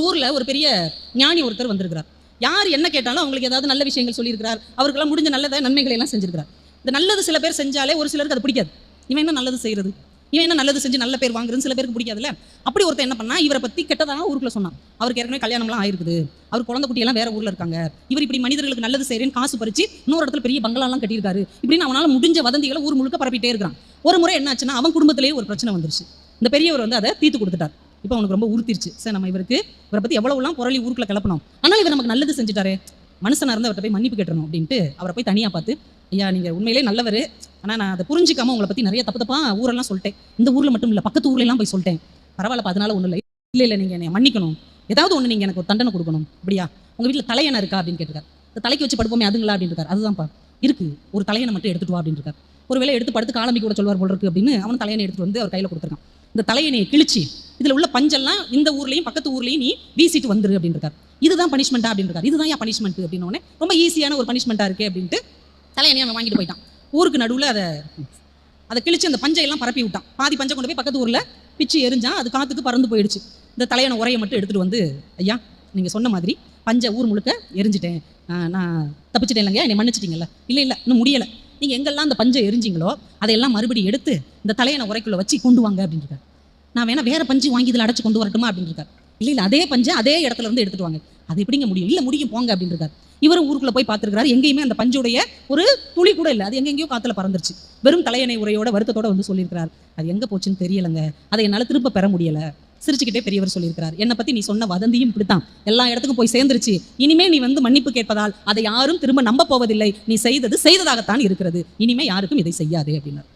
ஊர்ல ஒரு பெரிய ஞானி ஒருத்தர் வந்திருக்கிறார். யார் என்ன கேட்டாலும் அவங்களுக்கு ஏதாவது நல்ல விஷயங்கள் சொல்லியிருக்கிறார். அவருக்கெல்லாம் முடிஞ்ச நல்ல நன்மைகளை எல்லாம் செஞ்சிருக்கிறார். இந்த நல்லது சில பேர் செஞ்சாலே ஒரு சிலருக்கு அது பிடிக்காது. இவன் என்ன நல்லது செய்யறது, இவன் என்ன நல்லது செஞ்சு நல்ல பேர் வாங்குறதுன்னு சில பேருக்கு பிடிக்காதுல்ல. அப்படி ஒருத்தர் என்ன பண்ணா, இவரை பத்தி கெட்டதாக ஊருக்குள்ள சொன்னான். அவருக்கு ஏற்கனவே கல்யாணம்லாம் ஆயிருக்குது, அவர் குழந்தை குட்டியெல்லாம் வேற ஊர்ல இருக்காங்க, இவர் இப்படி மனிதர்களுக்கு நல்லது செய்யறேன்னு காசு பறிச்சு இன்னொரு இடத்துல பெரிய பங்களாலாம் கட்டியிருக்காரு, இப்படின்னு அவனால முடிஞ்ச வதந்திகளை ஊர் முழுக்க பரப்பிட்டே இருக்கிறான். ஒரு முறை என்னாச்சுன்னா, அவன் குடும்பத்திலேயே ஒரு பிரச்சனை வந்துருச்சு. இந்த பெரியவர் வந்து அதை தீர்த்து கொடுத்துட்டார். இப்போ அவனுக்கு ரொம்ப உறுத்திருச்சு. சார், நம்ம இவரை பத்தி எவ்வளவுலாம் புரளி ஊருக்குள்ள கிளப்பணும், ஆனால் இவர் நமக்கு நல்லது செஞ்சுட்டாரு, மனுஷனா இருந்து அவர்கிட்ட போய் மன்னிப்பு கேட்டணும் அப்படின்ட்டு அவரை போய் தனியா பார்த்து, ஐயா நீங்க உண்மையிலே நல்லவர், ஆனால் நான் அதை புரிஞ்சிக்காம உங்களை பத்தி நிறைய தப்பு தப்பா ஊரெல்லாம் சொல்லிட்டேன், இந்த ஊர்ல மட்டும் இல்லை பக்கத்து ஊர்ல எல்லாம் போய் சொல்லிட்டேன், பரவாயில்ல அதனால ஒன்றும் இல்லை, இல்லை நீங்க என்னை மன்னிக்கணும், ஏதாவது ஒன்று நீங்க எனக்கு ஒரு தண்டனை கொடுக்கணும், அப்படியா உங்க வீட்டில் தலையணை இருக்கா அப்படின்னு கேட்டுருக்காரு. இந்த தலைக்கு வச்சு படுப்போமே அதுங்களா அப்படின்னு இருக்காரு. அதுதான்ப்பா இருக்கு, ஒரு தலையணை மட்டும் எடுத்துட்டு வா அப்படின்னு இருக்காரு. ஒருவேளை எடுத்து படுத்து காலம்பி கூட சொல்வார் போல இருக்கு அப்படின்னு அவன் தலையணை எடுத்துட்டு வந்து அவர் கையில கொடுத்துருக்கான். இந்த தலையணையை கிழிச்சு இதுல உள்ள பஞ்செல்லாம் இந்த ஊர்லயும் பக்கத்து ஊர்லயும் நீ வீசிட்டு வந்துரு அப்படின்னு இருக்காரு. இதுதான் பனிஷ்மெண்டா அப்படின்னு இருக்காரு. இதுதான் ஏன் பனிஷ்மெண்ட் அப்படின்னு ரொம்ப ஈஸியான ஒரு பனிஷ்மெண்டா இருக்கு அப்படின்ட்டு தலையணையை அவன் வாங்கிட்டு போயிட்டான். ஊருக்கு நடுவில் அதை கிழிச்சு அந்த பஞ்சையெல்லாம் பரப்பி விட்டான். பாதி பஞ்சை கொண்டு போய் பக்கத்து ஊர்ல பிச்சு எரிஞ்சான். அது காத்துக்கு பறந்து போயிடுச்சு. இந்த தலையணை உரையை மட்டும் எடுத்துட்டு வந்து, ஐயா நீங்க சொன்ன மாதிரி பஞ்சை ஊர் முழுக்க எரிஞ்சிட்டேன், நான் தப்பிச்சிட்டேன் இல்லைங்க, என்னை மன்னிச்சிட்டீங்கல்ல. இல்லை இல்லை இன்னும் முடியலை, நீங்க எங்கெல்லாம் அந்த பஞ்சை எரிஞ்சிங்களோ அதையெல்லாம் மறுபடியும் எடுத்து இந்த தலையணை உரைக்குள்ள வச்சு கொண்டு வாங்க அப்படின்னு இருக்காரு. நான் வேணா வேற பஞ்சு வாங்கி இதில் அடைச்சு கொண்டு வரட்டுமா அப்படின்னு இருக்காரு. இல்லை இல்லை அதே பஞ்சை அதே இடத்துல இருந்து எடுத்துட்டு வாங்க. அது எப்படிங்க முடியும்? இல்லை முடியும் போங்க அப்படின்னு இருக்காரு. இவரும் ஊருக்குள்ள போய் பார்த்துருக்காரு. எங்கேயுமே அந்த பஞ்சுடைய ஒரு துளி கூட இல்லை. அது எங்கெங்கயோ காத்துல பறந்துருச்சு. வெறும் தலையணை உரையோட வருத்தத்தோட வந்து சொல்லியிருக்கிறார், அது எங்க போச்சுன்னு தெரியலங்க, அதை என்னால் திரும்ப பெற முடியல. சிரிச்சுக்கிட்டே பெரியவர் சொல்லியிருக்கிறார், என்னை பத்தி நீ சொன்ன வதந்தியும் இப்படித்தான் எல்லா இடத்துக்கும் போய் சேர்ந்துருச்சு. இனிமே நீ வந்து மன்னிப்பு கேட்பதால் அதை யாரும் திரும்ப நம்ப போவதில்லை. நீ செய்தது செய்ததாகத்தான் இருக்கிறது. இனிமே யாருக்கும் இதை செய்யாதே அப்படின்னார்.